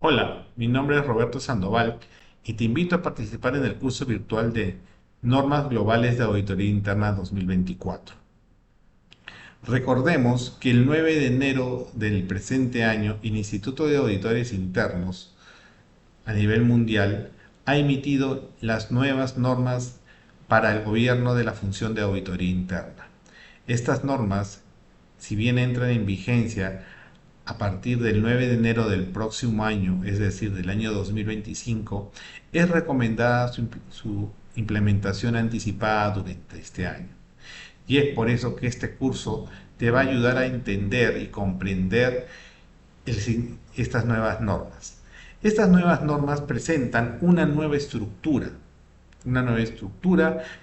Hola, mi nombre es Roberto Sandoval y te invito a participar en el curso virtual de Normas Globales de Auditoría Interna 2024. Recordemos que el 9 de enero del presente año el Instituto de Auditores Internos a nivel mundial ha emitido las nuevas normas para el gobierno de la función de auditoría interna. Estas normas, si bien entran en vigencia a partir del 9 de enero del próximo año, es decir, del año 2025, es recomendada su implementación anticipada durante este año. Y es por eso que este curso te va a ayudar a entender y comprender estas nuevas normas. Estas nuevas normas presentan una nueva estructura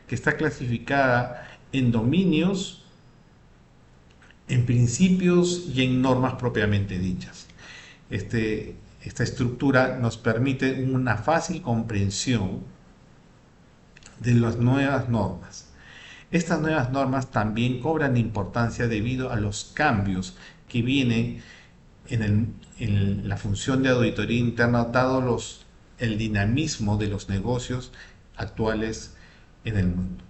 que está clasificada en dominios, en principios y en normas propiamente dichas. Esta estructura nos permite una fácil comprensión de las nuevas normas. Estas nuevas normas también cobran importancia debido a los cambios que vienen en la función de auditoría interna, dado el dinamismo de los negocios actuales en el mundo.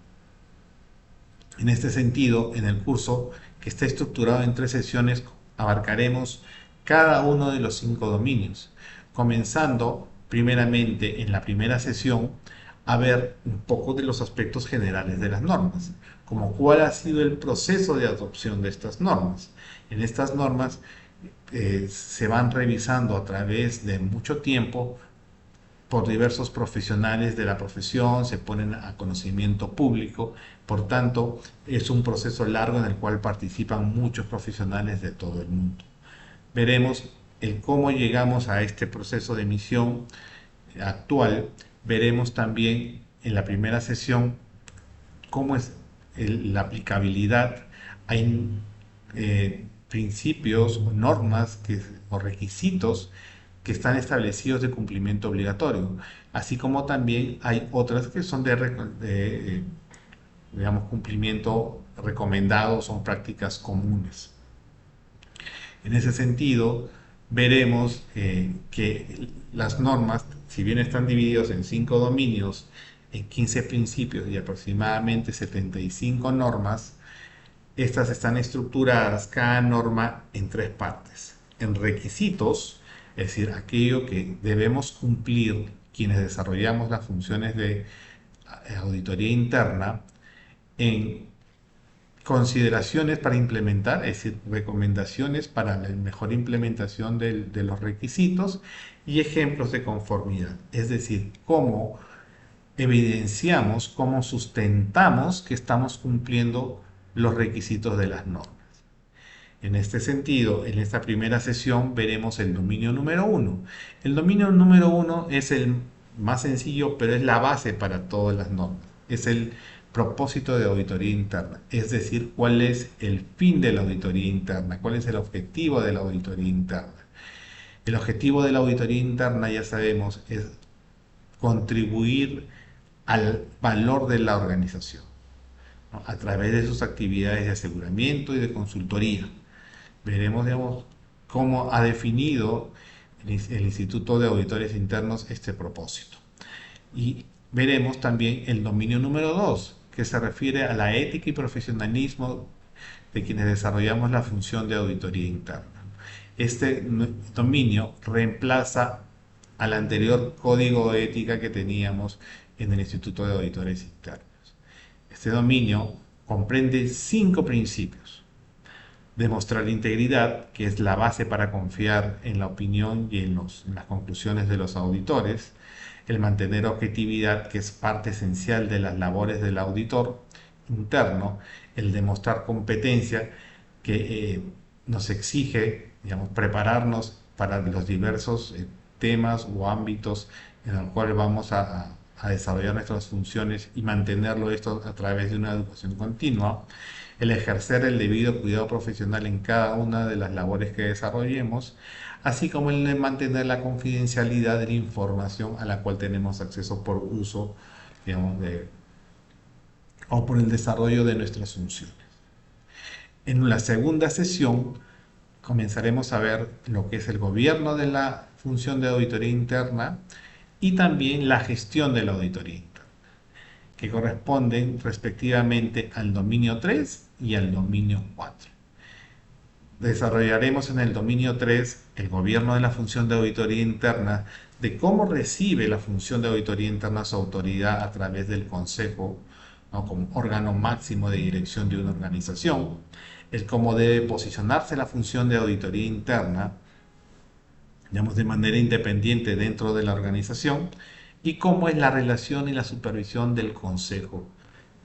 En este sentido, en el curso, que está estructurado en 3 sesiones, abarcaremos cada uno de los 5 dominios, comenzando primeramente en la primera sesión a ver un poco de los aspectos generales de las normas, como cuál ha sido el proceso de adopción de estas normas. En estas normas se van revisando a través de mucho tiempo por diversos profesionales de la profesión, se ponen a conocimiento público, por tanto es un proceso largo en el cual participan muchos profesionales de todo el mundo. Veremos el cómo llegamos a este proceso de emisión actual, veremos también en la primera sesión cómo es la aplicabilidad. Hay principios o normas o requisitos que están establecidos de cumplimiento obligatorio, así como también hay otras que son de digamos, cumplimiento recomendado, son prácticas comunes. En ese sentido, veremos que las normas, si bien están divididas en 5 dominios, en 15 principios y aproximadamente 75 normas, estas están estructuradas cada norma en 3 partes. En requisitos, es decir, aquello que debemos cumplir quienes desarrollamos las funciones de auditoría interna. En consideraciones para implementar, es decir, recomendaciones para la mejor implementación de los requisitos, y ejemplos de conformidad, es decir, cómo evidenciamos, cómo sustentamos que estamos cumpliendo los requisitos de las normas. En este sentido, en esta primera sesión veremos el dominio número 1. El dominio número 1 es el más sencillo, pero es la base para todas las normas. Es el propósito de auditoría interna, es decir, cuál es el fin de la auditoría interna, cuál es el objetivo de la auditoría interna. El objetivo de la auditoría interna, ya sabemos, es contribuir al valor de la organización, ¿no?, a través de sus actividades de aseguramiento y de consultoría. Veremos, digamos, cómo ha definido el Instituto de Auditores Internos este propósito. Y veremos también el dominio número 2, que se refiere a la ética y profesionalismo de quienes desarrollamos la función de auditoría interna. Este dominio reemplaza al anterior código de ética que teníamos en el Instituto de Auditores Internos. Este dominio comprende 5 principios. Demostrar integridad, que es la base para confiar en la opinión y en las conclusiones de los auditores. El mantener objetividad, que es parte esencial de las labores del auditor interno. El demostrar competencia, que nos exige, digamos, prepararnos para los diversos temas o ámbitos en los cuales vamos a desarrollar nuestras funciones y mantenerlo esto a través de una educación continua. El ejercer el debido cuidado profesional en cada una de las labores que desarrollemos, así como el de mantener la confidencialidad de la información a la cual tenemos acceso por uso, digamos, o por el desarrollo de nuestras funciones. En la segunda sesión comenzaremos a ver lo que es el gobierno de la función de auditoría interna y también la gestión de la auditoría interna, que corresponden respectivamente al dominio 3 y al dominio 4. Desarrollaremos en el dominio 3 el gobierno de la función de auditoría interna, de cómo recibe la función de auditoría interna su autoridad a través del consejo, ¿no?, como órgano máximo de dirección de una organización, el cómo debe posicionarse la función de auditoría interna, digamos, de manera independiente dentro de la organización, y cómo es la relación y la supervisión del consejo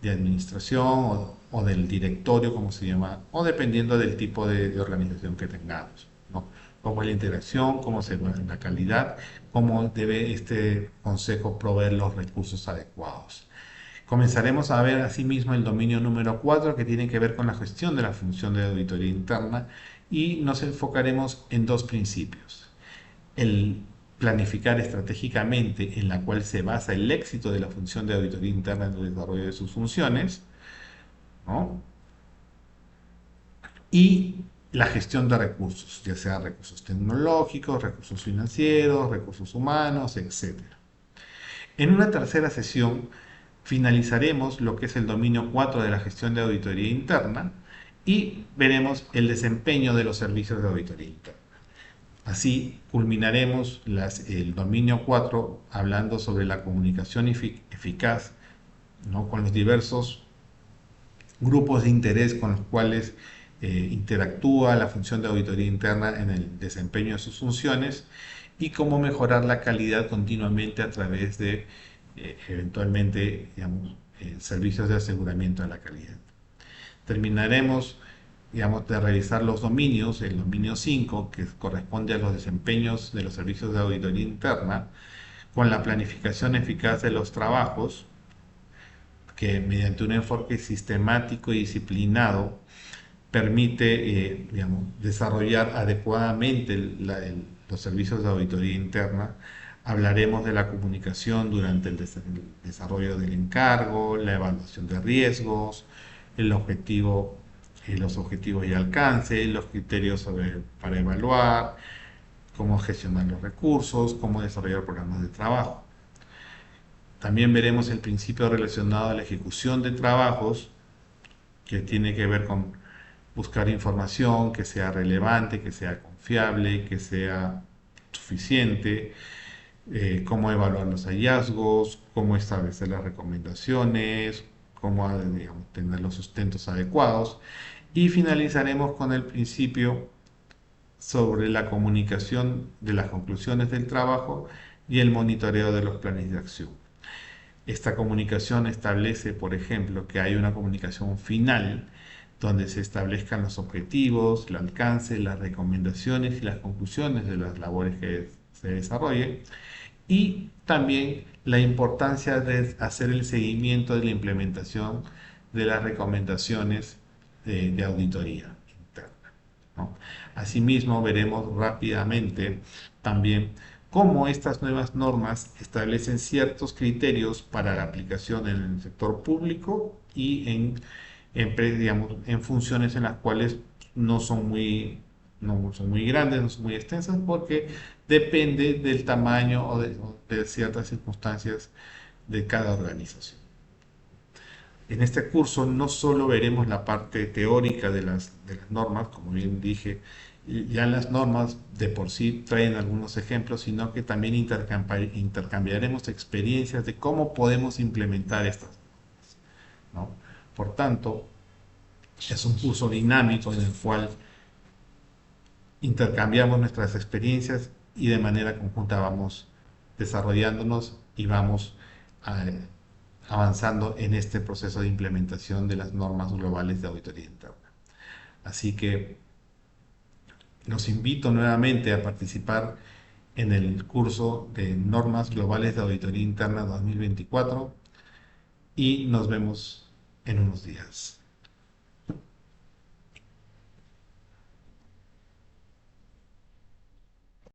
de administración o del directorio, como se llama, o dependiendo del tipo de organización que tengamos, ¿no? Cómo es la interacción, cómo se ve la calidad, cómo debe este consejo proveer los recursos adecuados. Comenzaremos a ver asimismo el dominio número 4, que tiene que ver con la gestión de la función de auditoría interna, y nos enfocaremos en dos principios: el planificar estratégicamente, en la cual se basa el éxito de la función de auditoría interna en el desarrollo de sus funciones, ¿no?, y la gestión de recursos, ya sea recursos tecnológicos, recursos financieros, recursos humanos, etc. En una tercera sesión finalizaremos lo que es el dominio 4 de la gestión de auditoría interna y veremos el desempeño de los servicios de auditoría interna. Así culminaremos el dominio 4 hablando sobre la comunicación eficaz, ¿no?, con los diversos grupos de interés con los cuales interactúa la función de auditoría interna en el desempeño de sus funciones, y cómo mejorar la calidad continuamente a través de eventualmente, digamos, servicios de aseguramiento de la calidad. Terminaremos, digamos, de revisar los dominios, el dominio 5, que corresponde a los desempeños de los servicios de auditoría interna, con la planificación eficaz de los trabajos, que mediante un enfoque sistemático y disciplinado permite, digamos, desarrollar adecuadamente los servicios de auditoría interna. Hablaremos de la comunicación durante el desarrollo del encargo, la evaluación de riesgos, el objetivo, los objetivos y alcance, los criterios para evaluar, cómo gestionar los recursos, cómo desarrollar programas de trabajo. También veremos el principio relacionado a la ejecución de trabajos, que tiene que ver con buscar información que sea relevante, que sea confiable, que sea suficiente, cómo evaluar los hallazgos, cómo establecer las recomendaciones, cómo, digamos, tener los sustentos adecuados. Y finalizaremos con el principio sobre la comunicación de las conclusiones del trabajo y el monitoreo de los planes de acción. Esta comunicación establece, por ejemplo, que hay una comunicación final donde se establezcan los objetivos, el alcance, las recomendaciones y las conclusiones de las labores que se desarrollen, y también la importancia de hacer el seguimiento de la implementación de las recomendaciones de auditoría interna, ¿no? Asimismo, veremos rápidamente también cómo estas nuevas normas establecen ciertos criterios para la aplicación en el sector público y digamos, en funciones en las cuales no son muy grandes, no son muy extensas, porque depende del tamaño o de ciertas circunstancias de cada organización. En este curso no solo veremos la parte teórica de las normas, como bien dije, ya las normas de por sí traen algunos ejemplos, sino que también intercambiaremos experiencias de cómo podemos implementar estas normas, ¿no? Por tanto, es un curso dinámico en el cual intercambiamos nuestras experiencias y de manera conjunta vamos desarrollándonos y vamos eh, avanzando en este proceso de implementación de las normas globales de auditoría interna. Así que los invito nuevamente a participar en el curso de Normas Globales de Auditoría Interna 2024 y nos vemos en unos días.